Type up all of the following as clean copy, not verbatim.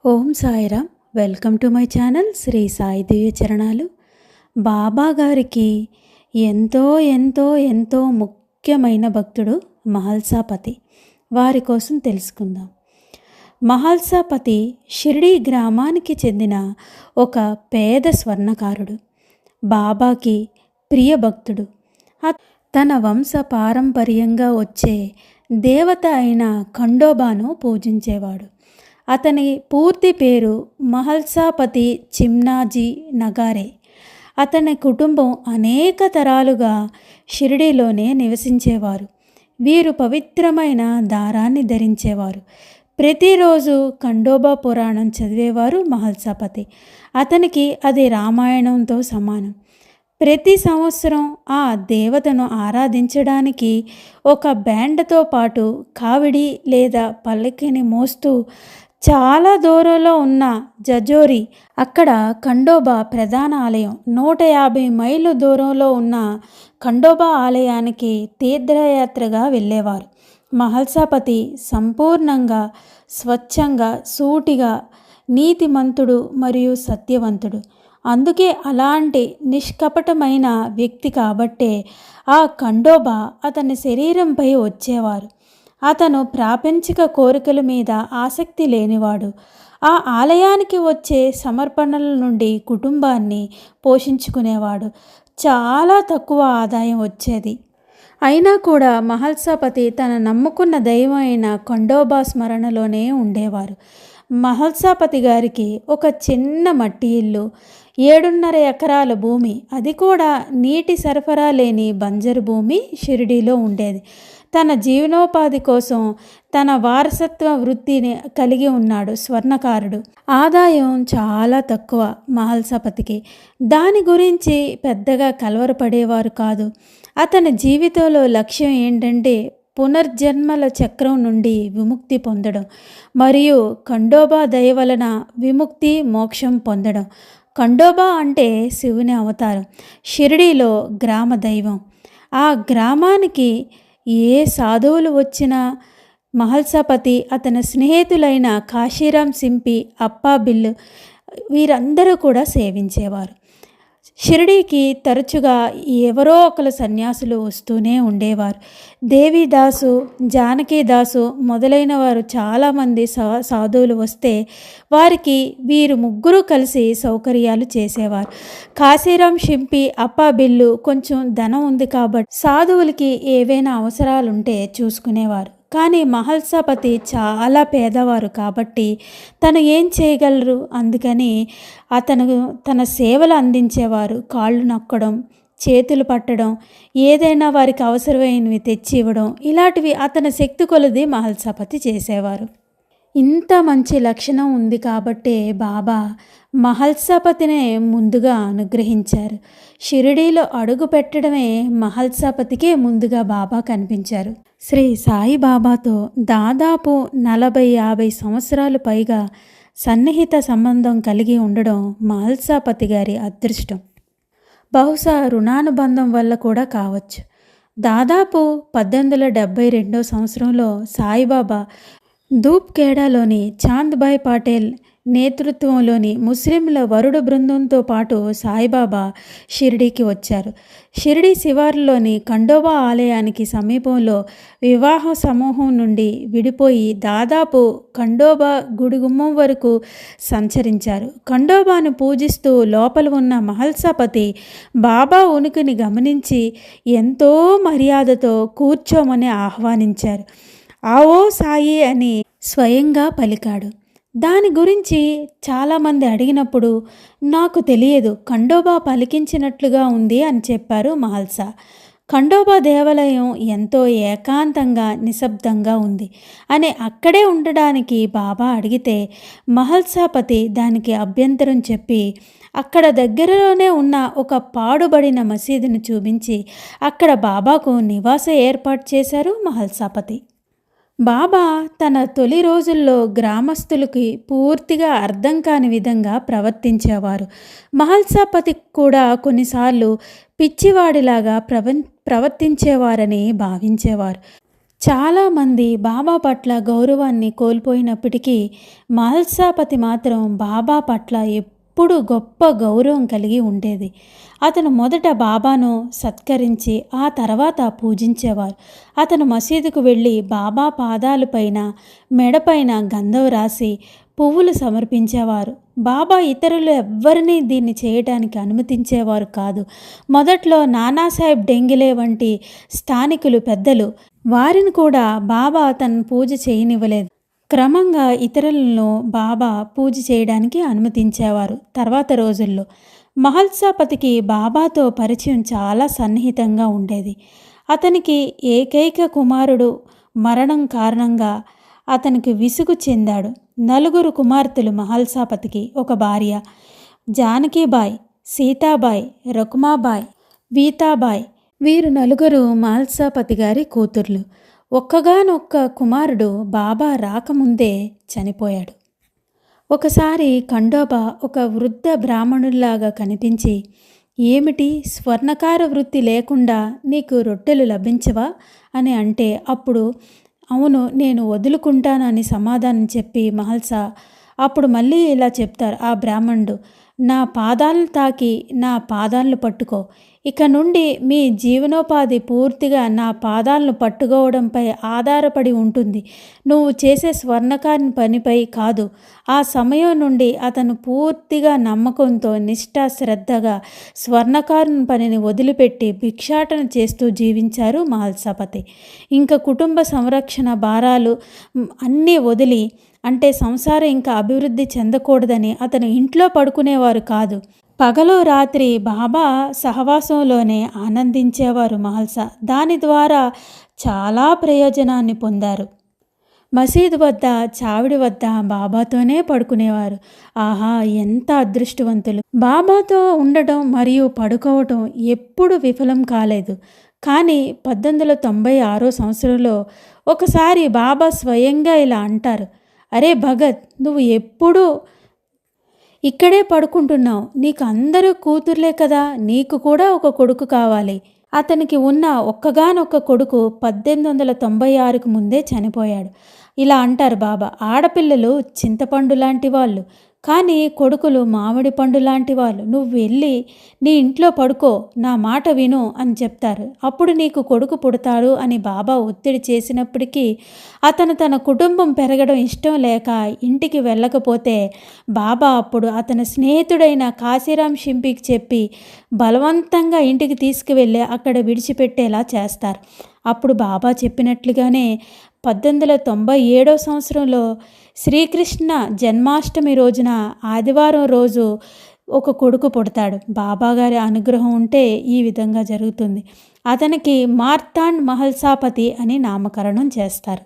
Om Sairam. Welcome to my channel Shri Sai Divya చరణాలు. బాబా గారికి ఎంతో ఎంతో ఎంతో ముఖ్యమైన భక్తుడు మహల్సాపతి. వారి కోసం తెలుసుకుందాం. మహల్సాపతి షిరిడీ గ్రామానికి చెందిన ఒక పేద స్వర్ణకారుడు. బాబాకి ప్రియ భక్తుడు. తన వంశ పారంపర్యంగా వచ్చే దేవత అయిన ఖండోబాను పూజించేవాడు. అతని పూర్తి పేరు మహల్సాపతి చిమ్నాజీ నగారే. అతని కుటుంబం అనేక తరాలుగా షిరిడీలోనే నివసించేవారు. వీరు పవిత్రమైన దారాన్ని ధరించేవారు. ప్రతిరోజు ఖండోబా పురాణం చదివేవారు మహల్సాపతి. అతనికి అది రామాయణంతో సమానం. ప్రతి సంవత్సరం ఆ దేవతను ఆరాధించడానికి ఒక బ్యాండ్తో పాటు కావిడి లేదా పల్లకిని మోస్తూ చాలా దూరంలో ఉన్న జజోరి, అక్కడ ఖండోబా ప్రధాన ఆలయం, 150 మైళ్ళు దూరంలో ఉన్న ఖండోబా ఆలయానికి తీర్థయాత్రగా వెళ్ళేవారు. మహల్సాపతి సంపూర్ణంగా స్వచ్ఛంగా, సూటిగా, నీతిమంతుడు మరియు సత్యవంతుడు. అందుకే అలాంటి నిష్కపటమైన వ్యక్తి కాబట్టే ఆ ఖండోబా అతని శరీరంపై వచ్చేవారు. అతను ప్రాపంచిక కోరికల మీద ఆసక్తి లేనివాడు. ఆ ఆలయానికి వచ్చే సమర్పణల నుండి కుటుంబాన్ని పోషించుకునేవాడు. చాలా తక్కువ ఆదాయం వచ్చేది. అయినా కూడా మహల్సాపతి తన నమ్ముకున్న దైవం అయిన ఖండోబా స్మరణలోనే ఉండేవారు. మహల్సాపతి గారికి ఒక చిన్న మట్టి ఇల్లు, 7.5 ఎకరాల భూమి, అది కూడా నీటి సరఫరా లేని బంజరు భూమి షిరిడీలో ఉండేది. తన జీవనోపాధి కోసం తన వారసత్వ వృత్తిని కలిగి ఉన్నాడు స్వర్ణకారుడు. ఆదాయం చాలా తక్కువ మహల్సాపతికి. దాని గురించి పెద్దగా కలవరపడేవారు కాదు. అతని జీవితంలో లక్ష్యం ఏంటంటే పునర్జన్మల చక్రం నుండి విముక్తి పొందడం మరియు ఖండోబా దయ వలన విముక్తి, మోక్షం పొందడం. ఖండోబా అంటే శివుని అవతారం, షిరిడీలో గ్రామ దైవం. ఆ గ్రామానికి ఏ సాధువులు వచ్చినా మహల్సాపతి, అతని స్నేహితులైన కాశీరాం సింపి, అప్పాబిల్లు వీరందరూ కూడా సేవించేవారు. షిరిడీకి తరచుగా ఎవరో ఒకరు సన్యాసులు వస్తూనే ఉండేవారు. దేవిదాసు, జానకీదాసు మొదలైన వారు చాలామంది సాధువులు వస్తే వారికి వీరు ముగ్గురు కలిసి సౌకర్యాలు చేసేవారు. కాశీరాం షింపి, అప్పాబిల్లు కొంచెం ధనం ఉంది కాబట్టి సాధువులకి ఏవైనా అవసరాలుంటే చూసుకునేవారు. కానీ మహల్సాపతి చాలా పేదవారు కాబట్టి తను ఏం చేయగలరు? అందుకని అతను తన సేవలు అందించేవారు. కాళ్ళు నొక్కడం, చేతులు పట్టడం, ఏదైనా వారికి అవసరమైనవి తెచ్చి ఇవ్వడం, ఇలాంటివి అతని శక్తి కొలది మహల్సాపతి చేసేవారు. ఇంత మంచి లక్షణం ఉంది కాబట్టే బాబా మహల్సాపతినే ముందుగా అనుగ్రహించారు. షిరిడీలో అడుగు పెట్టడమే మహల్సాపతికే ముందుగా బాబా కనిపించారు. శ్రీ సాయి బాబాతో దాదాపు 40-50 సంవత్సరాలు పైగా సన్నిహిత సంబంధం కలిగి ఉండడం మహల్సాపతి గారి అదృష్టం. బహుశా రుణానుబంధం వల్ల కూడా కావచ్చు. దాదాపు 1872 సంవత్సరంలో సాయిబాబా ధూప్ఖేడాలోని చాంద్భాయ్ పటేల్ నేతృత్వంలోని ముస్లింల వరుడు బృందంతో పాటు సాయిబాబా షిరిడీకి వచ్చారు. షిరిడీ శివార్లోని ఖండోబా ఆలయానికి సమీపంలో వివాహ సమూహం నుండి విడిపోయి దాదాపు ఖండోబా గుడి గుమ్మం వరకు సంచరించారు. ఖండోబాను పూజిస్తూ లోపల ఉన్న మహల్సాపతి బాబా ఉనికిని గమనించి ఎంతో మర్యాదతో కూర్చోమని ఆహ్వానించారు. ఆవో సాయి అని స్వయంగా పలికాడు. దాని గురించి చాలామంది అడిగినప్పుడు నాకు తెలియదు, ఖండోబా పలికించినట్లుగా ఉంది అని చెప్పారు మహల్సా. ఖండోబా దేవాలయం ఎంతో ఏకాంతంగా, నిశ్శబ్దంగా ఉంది అని అక్కడే ఉండడానికి బాబా అడిగితే మహల్సాపతి దానికి అభ్యంతరం చెప్పి అక్కడ దగ్గరలోనే ఉన్న ఒక పాడుబడిన మసీదును చూపించి అక్కడ బాబాకు నివాసం ఏర్పాటు చేశారు మహల్సాపతి. బాబా తన తొలి రోజుల్లో గ్రామస్తులకి పూర్తిగా అర్థం కాని విధంగా ప్రవర్తించేవారు. మహల్సాపతి కూడా కొన్నిసార్లు పిచ్చివాడిలాగా ప్రవర్తించేవారని భావించేవారు. చాలామంది బాబా పట్ల గౌరవాన్ని కోల్పోయినప్పటికీ మహల్సాపతి మాత్రం బాబా పట్ల ఎప్పుడూ గొప్ప గౌరవం కలిగి ఉండేది. అతను మొదట బాబాను సత్కరించి ఆ తర్వాత పూజించేవారు. అతను మసీదుకు వెళ్ళి బాబా పాదాలపైన మెడపైన గంధం రాసి పువ్వులు సమర్పించేవారు. బాబా ఇతరులు ఎవ్వరినీ దీన్ని చేయటానికి అనుమతించేవారు కాదు. మొదట్లో నానాసాహెబ్ డెంగిలే వంటి స్థానికులు పెద్దలు వారిని కూడా బాబా తన పూజ చేయనివ్వలేదు. క్రమంగా ఇతరులను బాబా పూజ చేయడానికి అనుమతించేవారు. తర్వాత రోజుల్లో మహల్సాపతికి బాబాతో పరిచయం చాలా సన్నిహితంగా ఉండేది. అతనికి ఏకైక కుమారుడు మరణం కారణంగా అతనికి విసుగు చెందాడు. 4 కుమార్తెలు మహల్సాపతికి. ఒక భార్య జానకీబాయ్, సీతాబాయ్, రకుమాబాయ్, వీతాబాయ్. వీరు 4 మహల్సాపతి గారి కూతుర్లు. ఒక్కగానొక్క కుమారుడు బాబా రాకముందే చనిపోయాడు. ఒకసారి ఖండోబా ఒక వృద్ధ బ్రాహ్మణుల్లాగా కనిపించి, ఏమిటి, స్వర్ణకార వృత్తి లేకుండా నీకు రొట్టెలు లభించవా అని అంటే, అప్పుడు అవును, నేను వదులుకుంటాను అని సమాధానం చెప్పి మహల్సా అప్పుడు మళ్ళీ ఇలా చెప్తారు ఆ బ్రాహ్మణుడు, నా పాదాలను తాకి నా పాదాలను పట్టుకో. ఇక నుండి మీ జీవనోపాధి పూర్తిగా నా పాదాలను పట్టుకోవడంపై ఆధారపడి ఉంటుంది. నువ్వు చేసే స్వర్ణకారుని పనిపై కాదు. ఆ సమయం నుండి అతను పూర్తిగా నమ్మకంతో నిష్ఠాశ్రద్ధగా స్వర్ణకారుని పనిని వదిలిపెట్టి భిక్షాటన చేస్తూ జీవించారు మహల్సాపతి. ఇంకా కుటుంబ సంరక్షణ భారాలు అన్నీ వదిలి, అంటే సంసారం ఇంకా అభివృద్ధి చెందకూడదని అతను ఇంట్లో పడుకునేవారు కాదు. పగలు రాత్రి బాబా సహవాసంలోనే ఆనందించేవారు మహల్సా. దాని ద్వారా చాలా ప్రయోజనాన్ని పొందారు. మసీదు వద్ద చావిడి వద్ద బాబాతోనే పడుకునేవారు. ఆహా, ఎంత అదృష్టవంతులు! బాబాతో ఉండటం మరియు పడుకోవటం ఎప్పుడు విఫలం కాలేదు. కానీ 1896 సంవత్సరంలో ఒకసారి బాబా స్వయంగా ఇలా అంటారు, అరే భగత్, నువ్వు ఎప్పుడూ ఇక్కడే పడుకుంటున్నావు. నీకు అందరూ కూతుర్లే కదా, నీకు కూడా ఒక కొడుకు కావాలి. అతనికి ఉన్న ఒక్కగానొక్క కొడుకు 1896కు ముందే చనిపోయాడు. ఇలా అంటారు బాబా, ఆడపిల్లలు చింతపండు లాంటి వాళ్ళు, కానీ కొడుకులు మామిడి పండు లాంటి వాళ్ళు. నువ్వు వెళ్ళి నీ ఇంట్లో పడుకో, నా మాట విను అని చెప్తారు. అప్పుడు నీకు కొడుకు పుడతాడు అని బాబా ఒత్తిడి చేసినప్పటికీ అతను తన కుటుంబం పెరగడం ఇష్టం లేక ఇంటికి వెళ్ళకపోతే బాబా అప్పుడు అతని స్నేహితుడైన కాశీరాం షింపీకి చెప్పి బలవంతంగా ఇంటికి తీసుకువెళ్ళి అక్కడ విడిచిపెట్టేలా చేస్తారు. అప్పుడు బాబా చెప్పినట్లుగానే 1897 సంవత్సరంలో శ్రీకృష్ణ జన్మాష్టమి రోజున ఆదివారం రోజు ఒక కొడుకు పుడతాడు. బాబాగారి అనుగ్రహం ఉంటే ఈ విధంగా జరుగుతుంది. అతనికి మార్తాండ్ మహల్సాపతి అని నామకరణం చేస్తారు.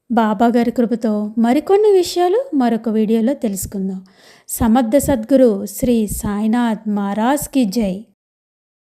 బాబాగారి కృపతో మరికొన్ని విషయాలు మరొక వీడియోలో తెలుసుకుందాం. సమర్థ సద్గురు శ్రీ సాయినాథ్ మహారాజ్ కి జై.